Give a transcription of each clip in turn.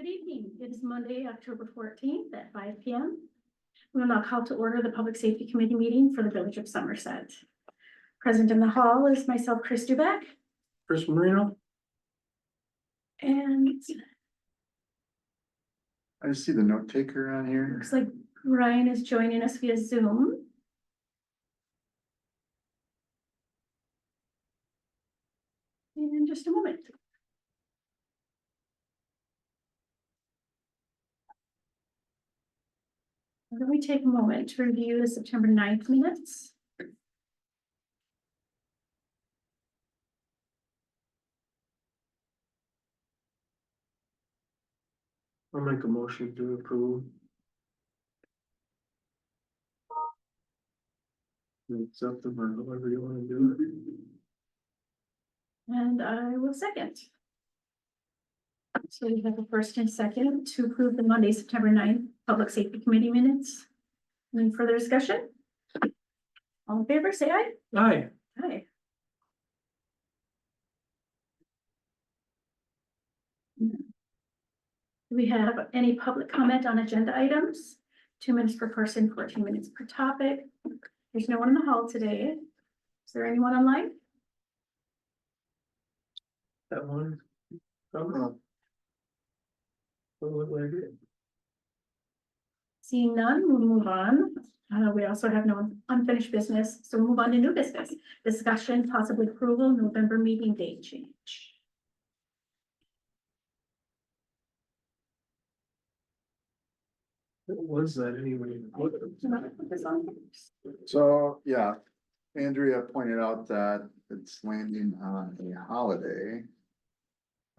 Good evening. It is Monday, October 14th at 5 p.m. We will now call to order the Public Safety Committee meeting for the Village of Somerset. Present in the hall is myself, Chris Duback, Chris Marino. and I just see the note taker on here. looks like Ryan is joining us via Zoom. In just a moment. Let me take a moment to review the September 9th minutes. I'll make a motion to approve. Accept them or however you want to do it. And I will second. So we have a first and second to approve the Monday, September 9th, Public Safety Committee minutes. Any further discussion? All in favor, say aye. Aye. Aye. Do we have any public comment on agenda items? 2 minutes per person, 14 minutes per topic. There's no one in the hall today. Is there anyone online? That one. Look like it. Seeing none, we'll move on. We also have no unfinished business, so we'll move on to new business. Discussion, possibly approval, November meeting date change. What was that anyway? What- So, yeah, Andrea pointed out that it's landing on a holiday.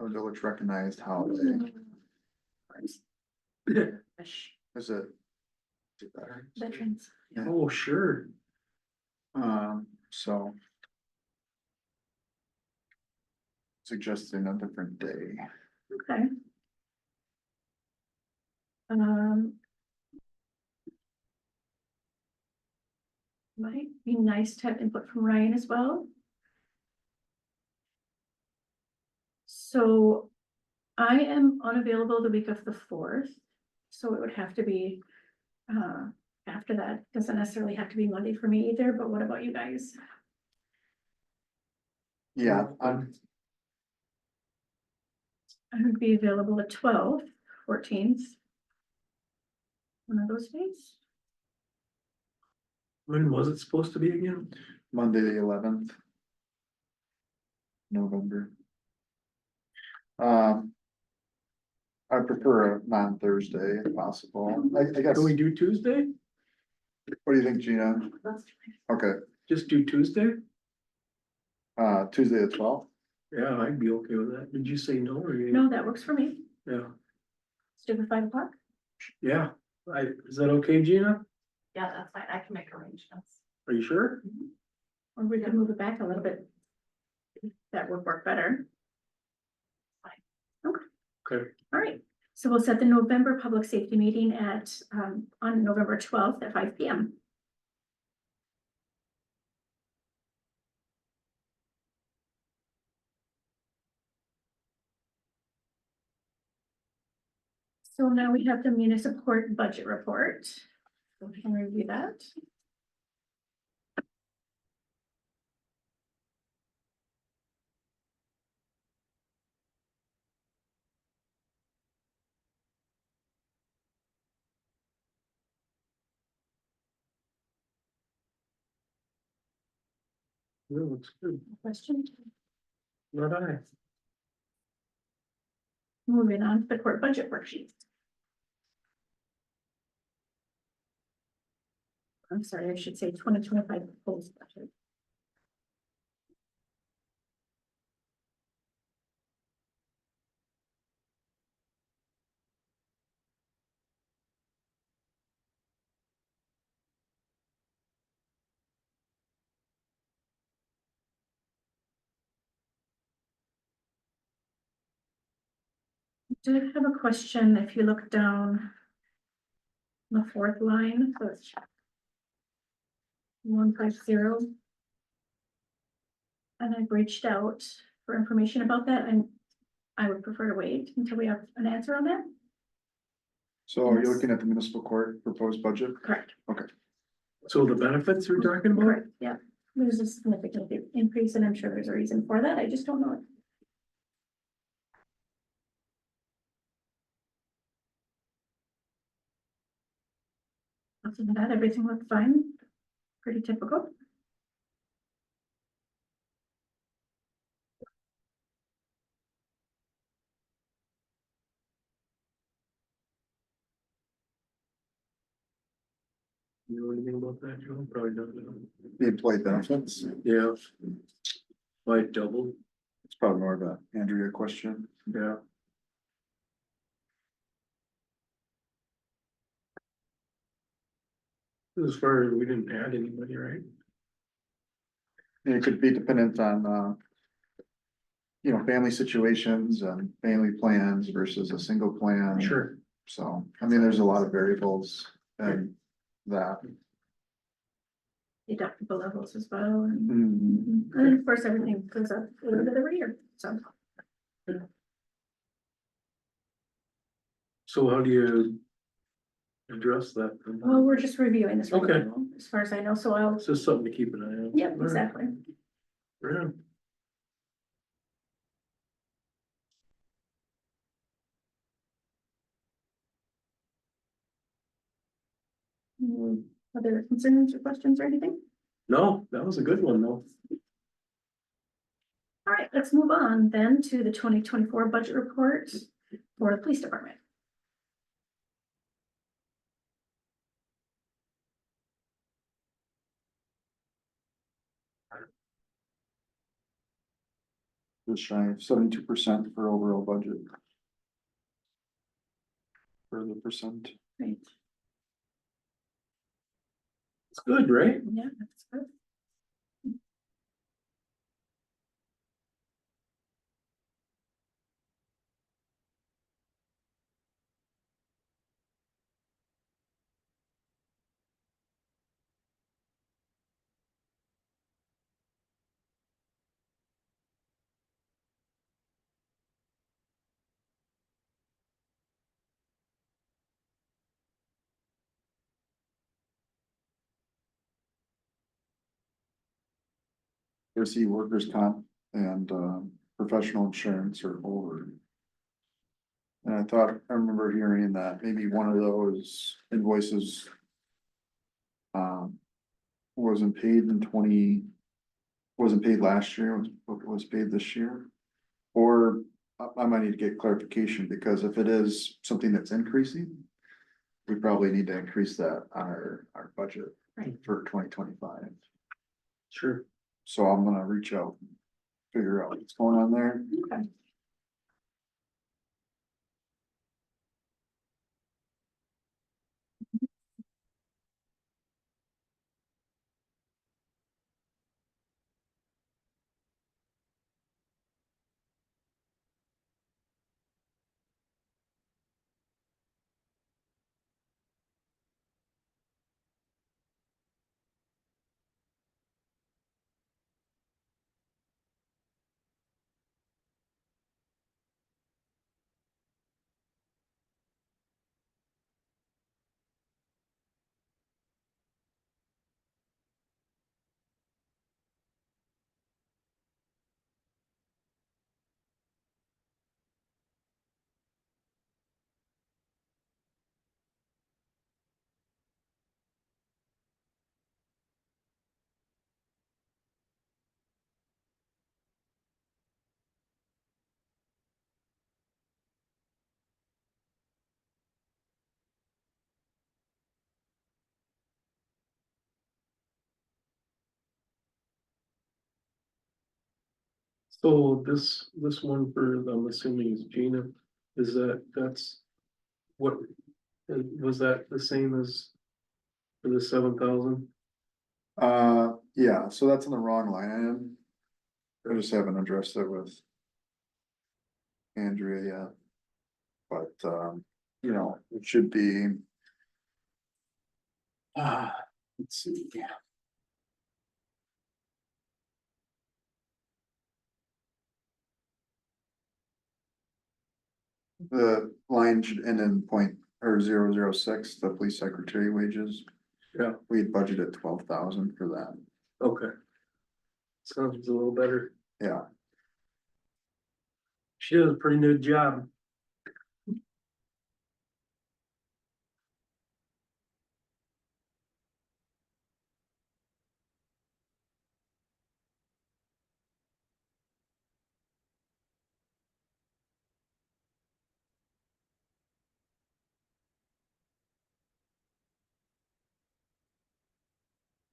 A village recognized holiday. Is it? Veterans. Oh, sure. So. Suggesting a different day. Okay. Might be nice to have input from Ryan as well. So I am unavailable the week of the 4th, so it would have to be after that. Doesn't necessarily have to be Monday for me either, but what about you guys? Yeah, I would be available the 12th, 14th. One of those days. When was it supposed to be again? Monday, the 11th. November. I prefer a non-Thursday if possible. I guess, Can we do Tuesday? what do you think, Gina? Okay, Just do Tuesday? Tuesday the 12th. Yeah, I'd be okay with that. Did you say no or you? No, that works for me. Yeah, Stick with 5 o'clock. yeah. Is that okay, Gina? Yeah, that's fine. I can make arrangements. Are you sure? Or we could move it back a little bit. That would work better. Okay. All right, so we'll set the November public safety meeting at, on November 12th at 5 p.m. So now we have the municipal court budget report. So we can review that. Yeah, looks good. Question? Not I. Moving on to the court budget worksheet. I'm sorry, I should say 2025 proposed budget. I did have a question. If you look down the 4th line, so it's 150. And I've reached out for information about that, and I would prefer to wait until we have an answer on that. So are you looking at the municipal court proposed budget? Correct, So the benefits we're talking about? correct, yeah. There's a significant increase and I'm sure there's a reason for that. I just don't know it. Other than that, everything looked fine. Pretty typical. You know anything about that, Joe? Probably don't know. The employee benefits, Yeah. Like double, it's probably more of a Andrea question. yeah. As far as we didn't add anybody, right? It could be dependent on, you know, family situations and family plans versus a single plan. Sure. So, I mean, there's a lot of variables and that. Deductible levels as well. And Mhm. then, of course, everything goes up a little bit every year. So So how do you address that? then? well, we're just reviewing this right Okay. now, as far as I know. So I'll, It's just something to keep an eye on. yeah, All right. exactly. Yeah. Other concerns or questions or anything? No, that was a good one though. All right, let's move on then to the 2024 budget report for the police department. Just shy of 72% for overall budget. For the percent. Right, It's good, right? yeah, that's good. See workers' comp and professional insurance are over. And I remember hearing that maybe one of those invoices. Wasn't paid in wasn't paid last year, was paid this year. Or I might need to get clarification, because if it is something that's increasing. We probably need to increase that on our budget Right. for 2025. Sure. So I'm gonna reach out, figure out what's going on there. Okay. So this one for, I'm assuming is Gina, that's what, was that the same as for the 7,000? Yeah, so that's in the wrong line item. I just haven't addressed it with Andrea yet. But, you know, it should be. Let's see. The line should end in or 006, the police secretary wages. Yeah. We had budgeted 12,000 for that, Okay. Sounds a little better. yeah. She does a pretty good job.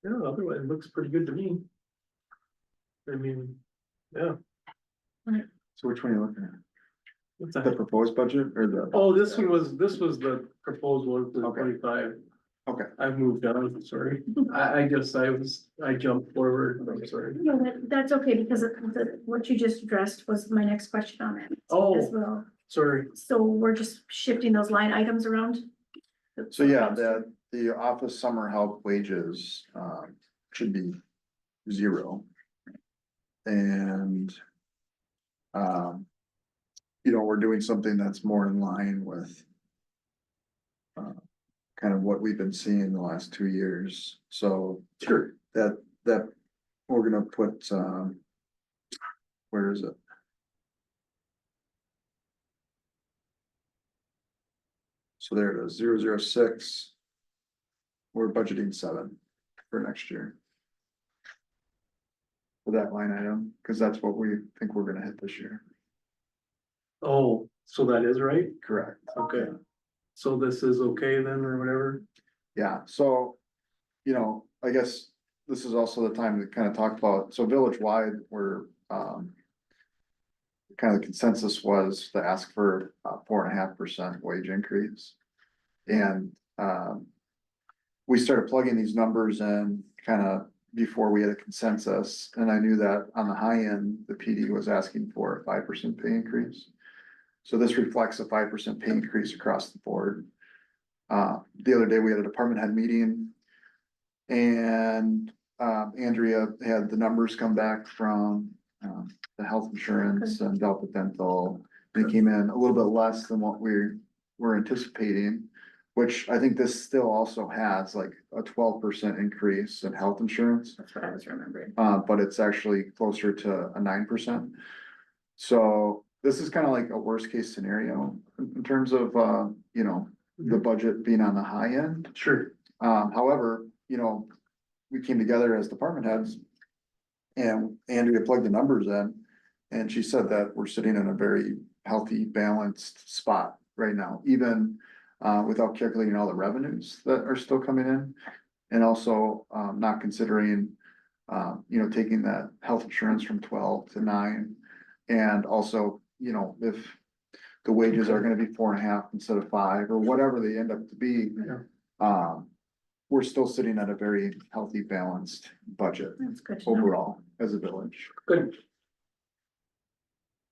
Yeah, otherwise it looks pretty good to me. I mean, yeah. So which one are you looking at? What's The that? proposed budget or the? Oh, this was the proposed one for the Okay. 25. Okay, I've moved on, sorry. I guess I jumped forward, I'm sorry. No, that's okay, because what you just addressed was my next question on it as Oh, well. sorry. So we're just shifting those line items around? so yeah, the office summer help wages, should be 0. And, you know, we're doing something that's more in line with kind of what we've been seeing the last 2 years, so Sure. that we're gonna put, where is it? So there it is, 006. We're budgeting 7 for next year. For that line item, cause that's what we think we're gonna hit this year. Oh, so that is right? Correct. Okay. So this is okay then, or whatever? Yeah, so, you know, I guess this is also the time to kind of talk about, so village-wide, we're, kind of the consensus was to ask for a 4.5% wage increase. And, we started plugging these numbers in kind of before we had a consensus, and I knew that on the high end, the PD was asking for a 5% pay increase. So this reflects a 5% pay increase across the board. The other day, we had a department head meeting. And, Andrea had the numbers come back from, the health insurance and Delta Dental. They came in a little bit less than what we were anticipating, which I think this still also has like a 12% increase in health insurance. That's what I was remembering. But it's actually closer to a 9%. So this is kind of like a worst case scenario in terms of, you know, the budget being on the high end. Sure. However, you know, we came together as department heads. And Andrea plugged the numbers in, and she said that we're sitting in a very healthy, balanced spot right now, even without calculating all the revenues that are still coming in. And also not considering, you know, taking that health insurance from 12 to 9. And also, you know, if the wages are gonna be 4.5 instead of 5, or whatever they end up to be. Yeah. We're still sitting at a very healthy, balanced budget That's good to know. overall as a village. Good.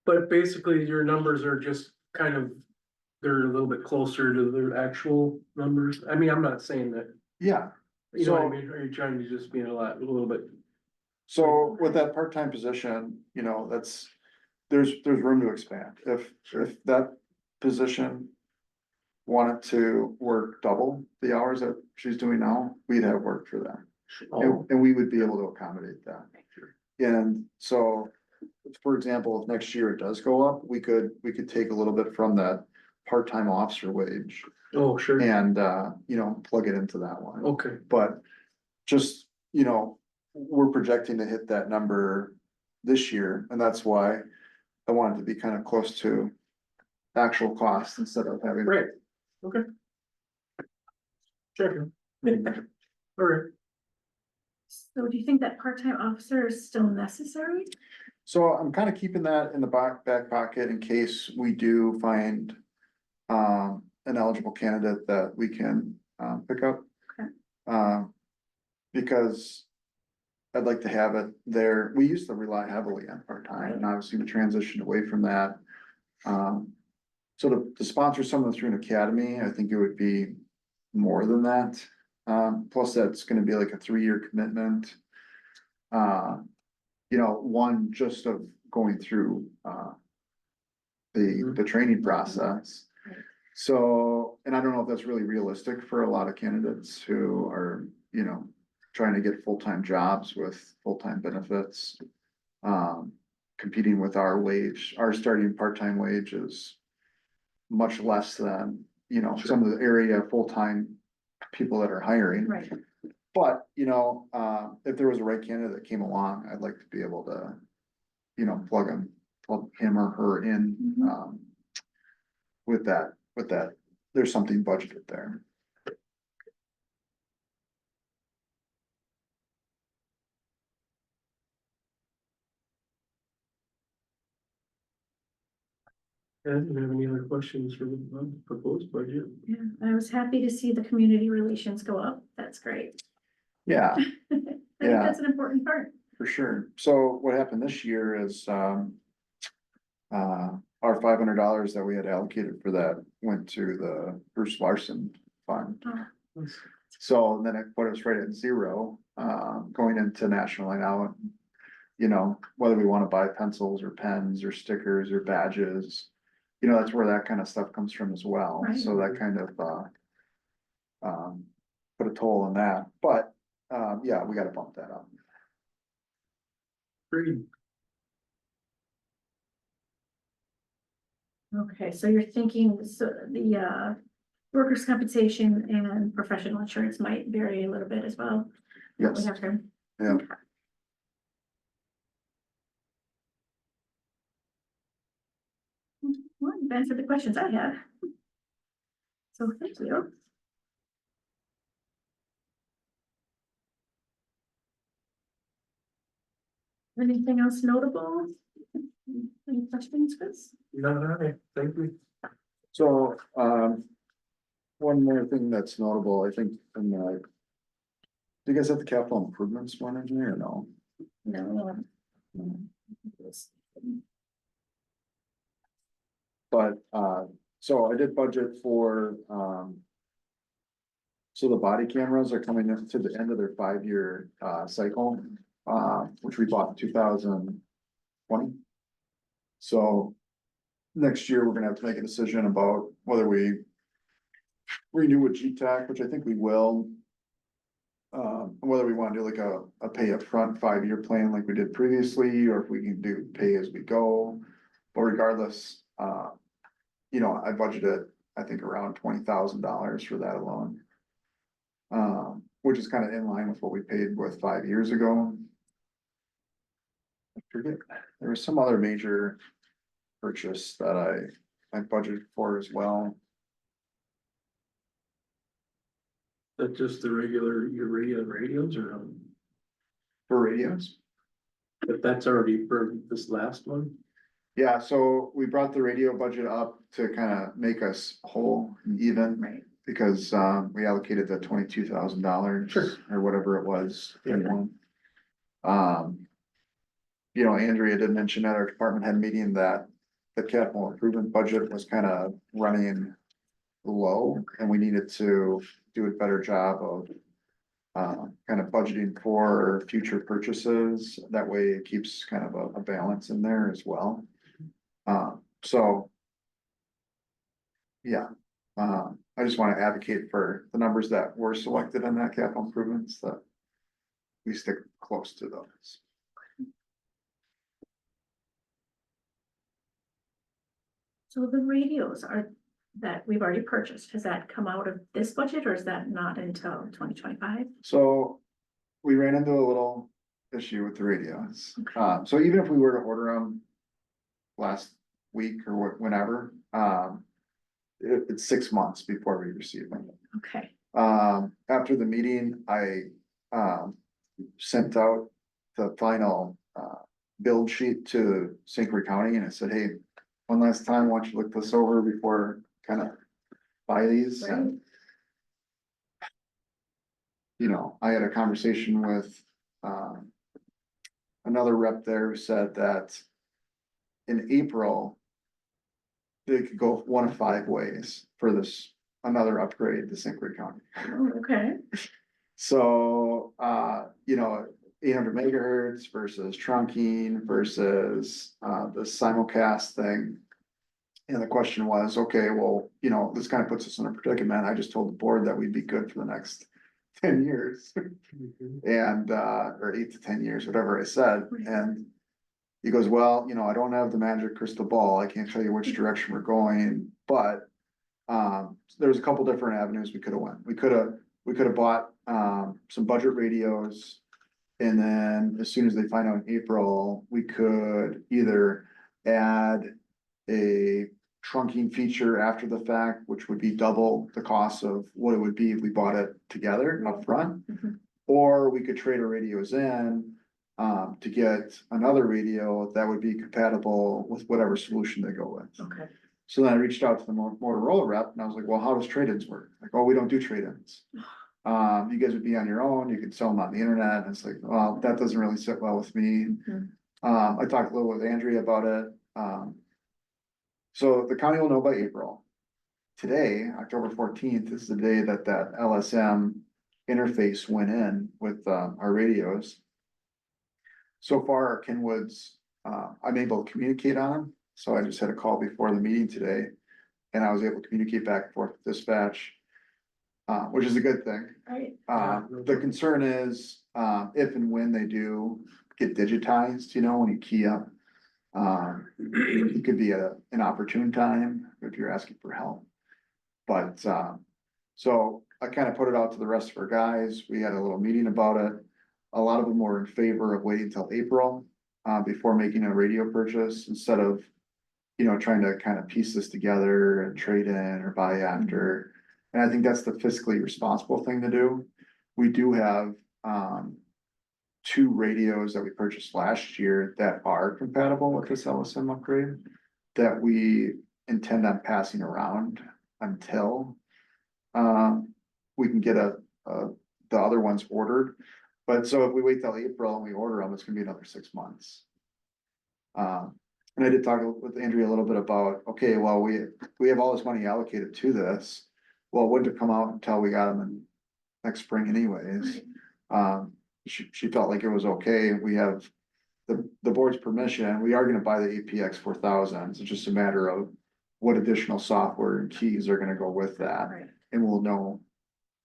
But basically, your numbers are just kind of, they're a little bit closer to the actual numbers. I mean, I'm not saying that, Yeah, you know what I So- mean? Are you trying to just be a little bit? so with that part-time position, you know, there's room to expand. If that position wanted to work double the hours that she's doing now, we'd have work for that. Oh, And we would be able to accommodate that. And so, for example, if next year it does go up, we could take a little bit from that part-time officer wage oh, sure. and, you know, plug it into that one. Okay, But just, you know, we're projecting to hit that number this year, and that's why I wanted to be kind of close to actual costs instead of having. great. Okay. Checking. All right. So do you think that part-time officer is still necessary? So I'm kind of keeping that in the back pocket in case we do find an eligible candidate that we can pick up. Okay. Because I'd like to have it there. We used to rely heavily on part-time, and obviously we transitioned away from that. So to sponsor someone through an academy, I think it would be more than that. Plus that's gonna be like a 3-year commitment. You know, one just of going through the training process. So, and I don't know if that's really realistic for a lot of candidates who are, you know, trying to get full-time jobs with full-time benefits. Competing with our wage, our starting part-time wage is much less than, you know, some of the area full-time people that are hiring. Right, But, you know, if there was a right candidate that came along, I'd like to be able to, you know, plug him or her in, Mhm. with that, there's something budgeted there. I don't have any other questions for the proposed budget. yeah, I was happy to see the community relations go up, that's great. Yeah, I think Yeah. that's an important part. for sure. So what happened this year is, our $500 that we had allocated for that went to the Bruce Larson Fund. Oh, So then it put us right at zero, going into National Night Out. You know, whether we wanna buy pencils or pens or stickers or badges, you know, that's where that kind of stuff comes from as well. Right. So that kind of, put a toll on that, but, yeah, we gotta bump that up. Great. Okay, so you're thinking, so the workers' compensation and professional insurance might vary a little bit as well. What we Yes, have to. yeah. Well, you've answered the questions I had. So thank you. Anything else notable? Any questions, Chris? No, thank you. So, one more thing that's notable, I think, in the. Do you guys have the capital improvements one in here or no? No. But, so I did budget for, so the body cameras are coming to the end of their 5-year, cycle, which we bought in 2020. So next year, we're gonna have to make a decision about whether we renew with GTAC, which I think we will. Whether we wanna do like a pay upfront 5-year plan like we did previously, or if we can do pay as we go. But regardless, you know, I budgeted, I think around $20,000 for that alone. Which is kind of in line with what we paid with 5 years ago. I forget, there was some other major purchase that I budgeted for as well. That just the regular urea radios or, For radios. but that's already for this last one? Yeah, so we brought the radio budget up to kind of make us whole and even. Right. Because we allocated the $22,000. Sure. Or whatever it was. Yeah. You know, Andrea did mention at our department head meeting that the capital improvement budget was kind of running low, and we needed to do a better job of kind of budgeting for future purchases. That way it keeps kind of a balance in there as well. So yeah, I just want to advocate for the numbers that were selected on that capital improvements, that we stick close to those. So the radios that we've already purchased, has that come out of this budget or is that not until 2025? So we ran into a little issue with the radios. So even if we were to order them last week or whenever, it's 6 months before we receive them. Okay, After the meeting, I sent out the final build sheet to St. Clair County, and I said, hey, one last time, why don't you look this over before kind of buy these? Right. And you know, I had a conversation with another rep there who said that in April, they could go one of 5 ways for this, another upgrade to St. Clair County. oh, okay, So, you know, 800 megahertz versus trunking versus the simulcast thing. And the question was, okay, well, you know, this kind of puts us in a predicament. I just told the board that we'd be good for the next 10 years. And, or 8 to 10 years, whatever I said, and. He goes, well, you know, I don't have the magic crystal ball, I can't tell you which direction we're going, but. There's a couple different avenues we could have went, we could have bought, some budget radios. And then as soon as they find out in April, we could either add a trunking feature after the fact, which would be double the cost of what it would be if we bought it together up front. Mhm. Or we could trade our radios in, to get another radio that would be compatible with whatever solution they go with. Okay. So then I reached out to the Motorola rep and I was like, well, how does trade-ins work? Like, oh, we don't do trade-ins. You guys would be on your own, you could sell them on the internet. And it's like, well, that doesn't really sit well with me. Mhm. I talked a little with Andrea about it. So the county will know by April. Today, October 14th, is the day that LSM interface went in with, our radios. So far, our Kenwoods, I'm able to communicate on them, so I just had a call before the meeting today. And I was able to communicate back and forth with dispatch, which is a good thing. Right. The concern is, if and when they do get digitized, you know, when you key up. It could be an opportune time if you're asking for help. But, so I kind of put it out to the rest of our guys, we had a little meeting about it. A lot of them were in favor of waiting until April, before making a radio purchase, instead of, you know, trying to kind of piece this together and trade in or buy after. And I think that's the fiscally responsible thing to do. We do have, 2 radios that we purchased last year that are compatible with this LSM upgrade. That we intend on passing around until, we can get the other ones ordered. But so if we wait till April and we order them, it's gonna be another 6 months. And I did talk with Andrea a little bit about, okay, well, we have all this money allocated to this. Well, it wouldn't have come out until we got them in next spring anyways. She felt like it was okay. We have the board's permission. We are gonna buy the APX 4000s. It's just a matter of what additional software and keys are gonna go with that, Right. and we'll know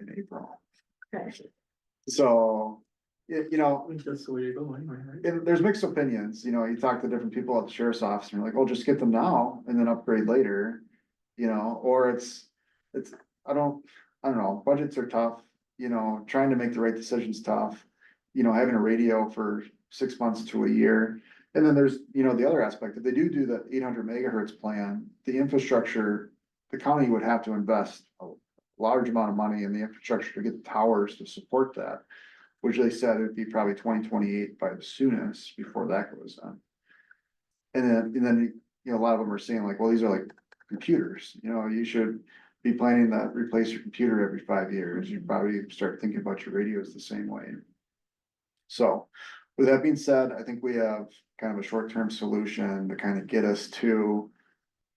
in April. Okay. So, you know, I think that's the way to go anyway, right? and there's mixed opinions, you know, you talk to different people at the sheriff's office and you're like, oh, just get them now and then upgrade later. You know, or it's, I don't know, budgets are tough, you know, trying to make the right decisions tough. You know, having a radio for 6 months to a year. And then there's, you know, the other aspect, if they do the 800 megahertz plan, the infrastructure, the county would have to invest a large amount of money in the infrastructure to get the towers to support that. Which they said it'd be probably 2028 by the soonest before that goes on. And then, you know, a lot of them are saying like, well, these are like computers, you know, you should be planning to replace your computer every 5 years. You probably start thinking about your radios the same way. So with that being said, I think we have kind of a short-term solution to kind of get us to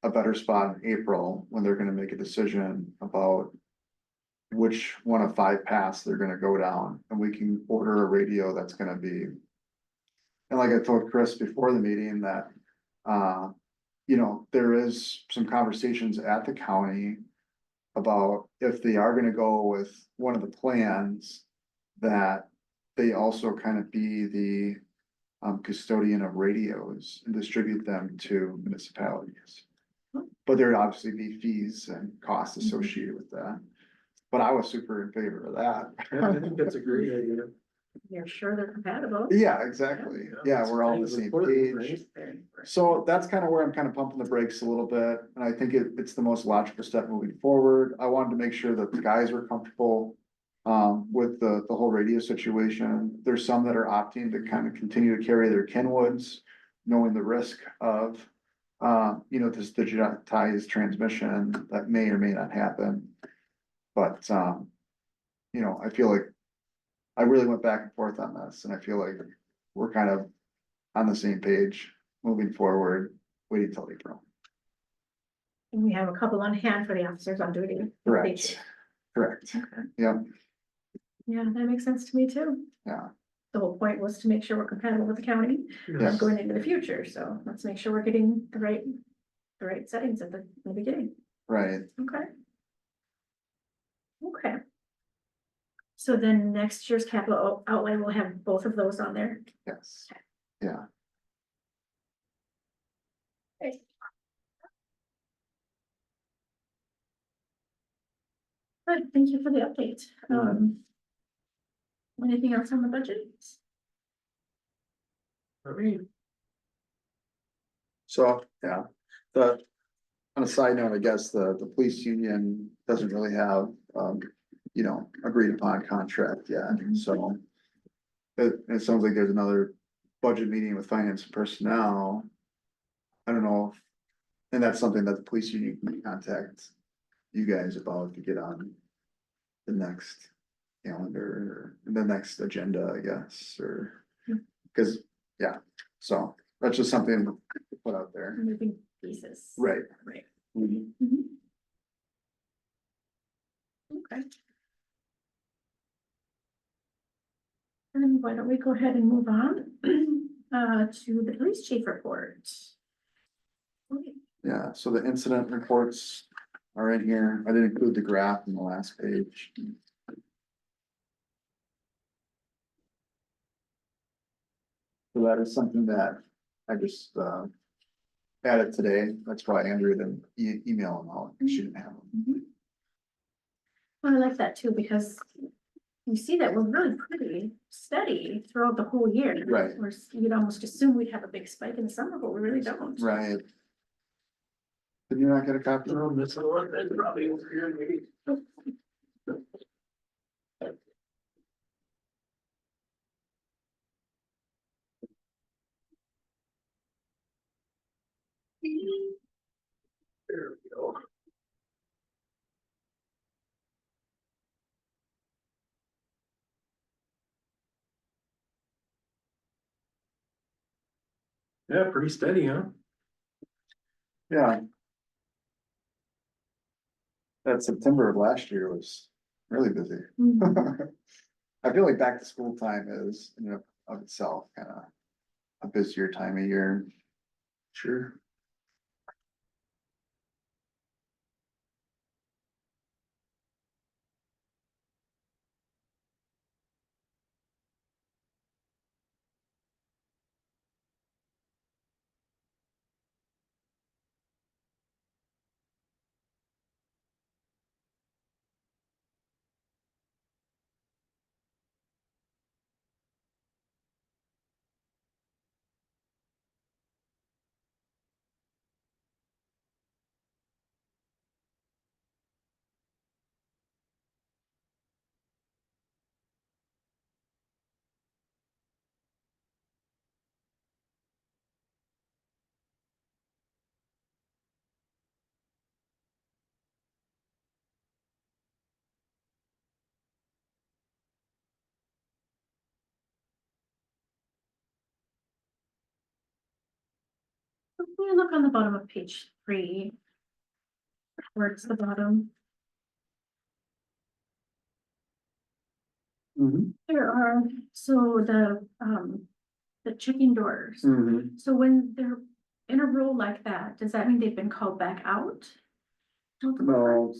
a better spot in April when they're gonna make a decision about which one of 5 paths they're gonna go down, and we can order a radio that's gonna be. And like I told Chris before the meeting that, you know, there is some conversations at the county. About if they are gonna go with one of the plans, that they also kind of be the. Custodian of radios and distribute them to municipalities. But there'd obviously be fees and costs associated with that. But I was super in favor of that. I think that's a great idea. You're sure they're compatible? Yeah, exactly. Yeah, we're all on the same Important, page. right? Very important. So that's kind of where I'm kind of pumping the brakes a little bit, and I think it's the most logical step moving forward. I wanted to make sure that the guys were comfortable. With the whole radio situation. There's some that are opting to kind of continue to carry their Kenwoods, knowing the risk of. You know, this digitized transmission that may or may not happen. But, you know, I feel like. I really went back and forth on this, and I feel like we're kind of on the same page moving forward, waiting till April. And we have a couple on hand for the officers on duty. Correct. Correct. Okay. Yep. Yeah, that makes sense to me too. Yeah. The whole point was to make sure we're compatible with the county Yes. going into the future, so let's make sure we're getting the right the right settings at the beginning. right, Okay. Okay. So then next year's capital outlay will have both of those on there. yes, yeah. Good, thank you for the update. Anything else on the budget? I mean, So, yeah, on a side note, I guess the police union doesn't really have, agreed upon contract yet, Mhm. so. It sounds like there's another budget meeting with finance and personnel. I don't know, and that's something that the police union can contact you guys about to get on the next calendar, or the next agenda, I guess, or. Hmm. Cause, yeah, so that's just something to put out there. Moving pieces. Right. Right. Mhm. Mhm. Okay. And why don't we go ahead and move on to the police chief report. Okay. Yeah, so the incident reports are in here. I didn't include the graph in the last page. So that is something that I just, added today. That's why Andrew didn't email them out. She didn't have them. Mhm. Well, I like that too, because you see that we're really pretty steady throughout the whole year. Right. You'd almost assume we'd have a big spike in the summer, but we really don't. Right. Did you not get a copy? this one, that's probably over here, maybe. There we go. Yeah, pretty steady, huh? Yeah. That September of last year was really busy. Mhm. I feel like back to school time is in and of itself kind of a busier time of year. Sure. If we look on the bottom of page 3, towards the bottom, there are, so the chicken doors. So when they're in a row like that, does that mean they've been called back out? No,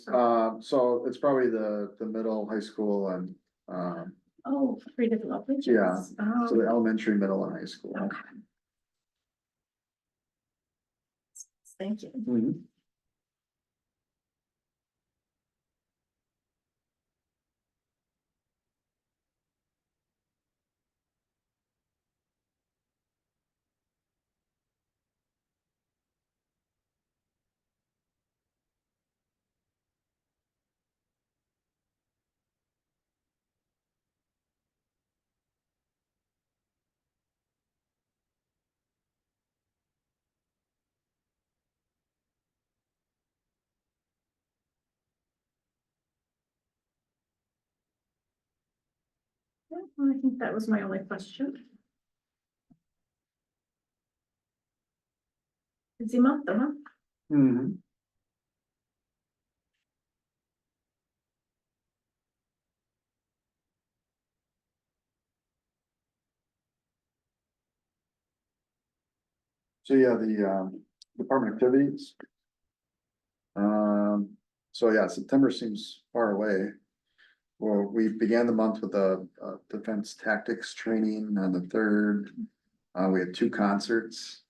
so it's probably the middle, high school and, Oh, 3 different locations. Yeah, so Oh, the elementary, middle and high school. okay. Thank you. Mhm. Yeah, well, I think that was my only question. Busy month, though, huh? Mhm. So yeah, department activities. So yeah, September seems far away. Well, we began the month with a defense tactics training on the 3rd. We had 2 concerts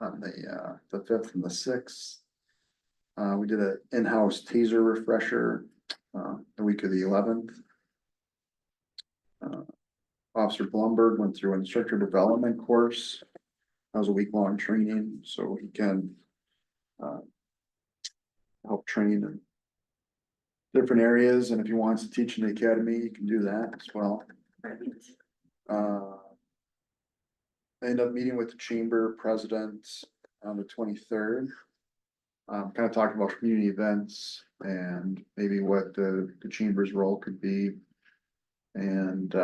on the 5th and the 6th. We did an in-house taser refresher, the week of the 11th. Officer Blumberg went through instructor development course. That was a week-long training, so he can help train in different areas, and if he wants to teach in the academy, he can do that as well. Perfect. I ended up meeting with the chamber president on the 23rd. Kind of talking about community events and maybe what the chamber's role could be. And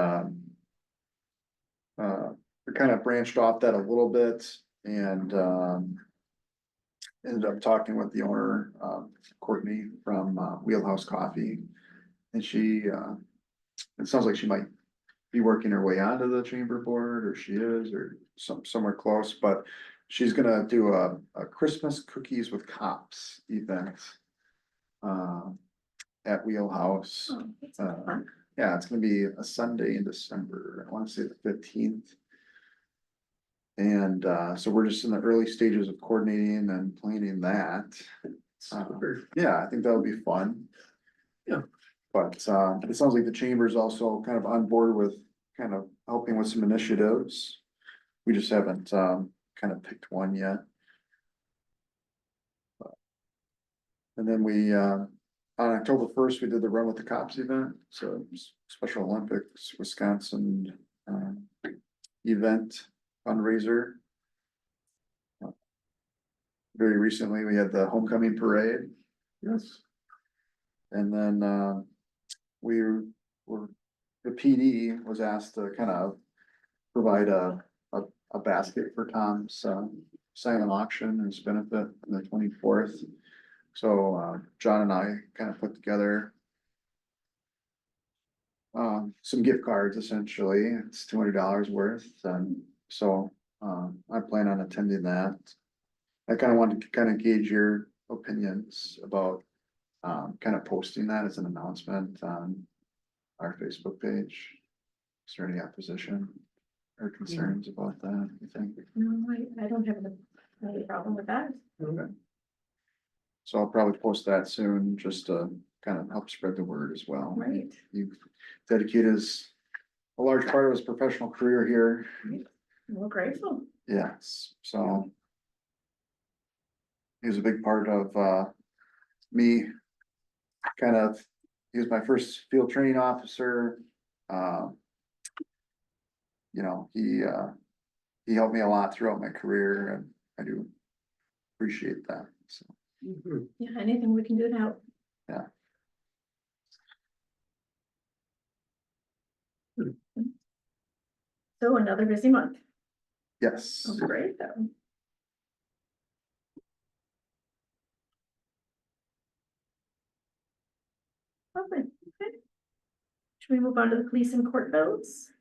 we kind of branched off that a little bit and ended up talking with the owner, Courtney from Wheelhouse Coffee. And she, it sounds like she might be working her way onto the chamber board, or she is, or somewhere close, but she's gonna do a Christmas cookies with cops event at Wheelhouse. Oh, that's fun. Yeah, it's gonna be a Sunday in December, I wanna say the 15th. And so we're just in the early stages of coordinating and planning that. Super. Yeah, I think that'll be fun. Yeah. But it sounds like the chamber's also kind of on board with kind of helping with some initiatives. We just haven't kind of picked one yet. And then we on October 1st, we did the Run with the Cops event, so Special Olympics Wisconsin event fundraiser. Very recently, we had the homecoming parade. Yes. And then the PD was asked to kind of provide a basket for Tom's silent auction and his benefit on the 24th. So John and I kind of put together some gift cards, essentially. It's $200 worth, and so I plan on attending that. I kind of wanted to kind of gauge your opinions about kind of posting that as an announcement on our Facebook page. Is there any opposition or concerns about that, you think? No, I don't have any problem with that. Okay. So I'll probably post that soon, just to kind of help spread the word as well. Right. You've dedicated a large part of his professional career here. Well, grateful. Yes, so. He was a big part of me. He was my first field training officer. You know, he helped me a lot throughout my career, and I do appreciate that, so. Mhm. Yeah, anything we can do to help. Yeah. So another busy month. Yes. Oh, great though. Lovely. Okay. Should we move on to the police and court votes?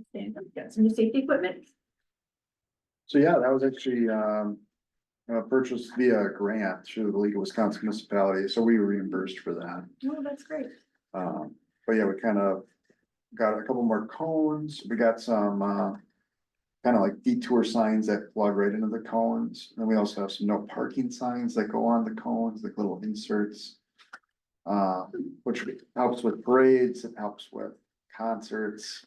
Stand up. Got some new safety equipment. So yeah, that was actually purchased via grant through the League of Wisconsin Municipalities, so we were reimbursed for that. Oh, that's great. But yeah, we kind of got a couple more cones. We got some kind of like detour signs that plug right into the cones. And we also have some no parking signs that go on the cones, like little inserts. Which helps with parades, it helps with concerts,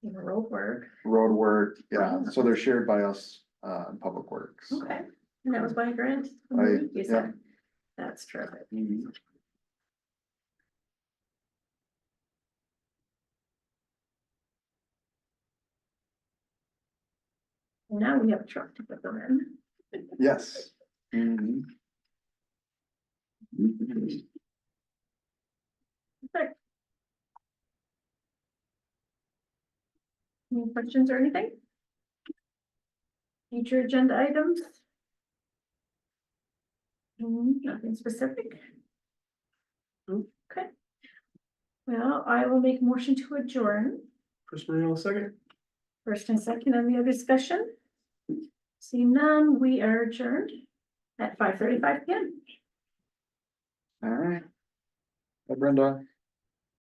Road work. road work, yeah, so they're shared by us in Public Works. Okay, and that was by a grant? Right, You said, that's terrific. Mhm. Now we have a truck to put them in. Yes. Mhm. Perfect. Any questions or anything? Future agenda items? Nothing specific. Okay. Well, I will make a motion to adjourn. Chris Marino, second. First and second, any other discussion? Seeing none, we are adjourned at 5:35 PM. All right. Bye, Brenda.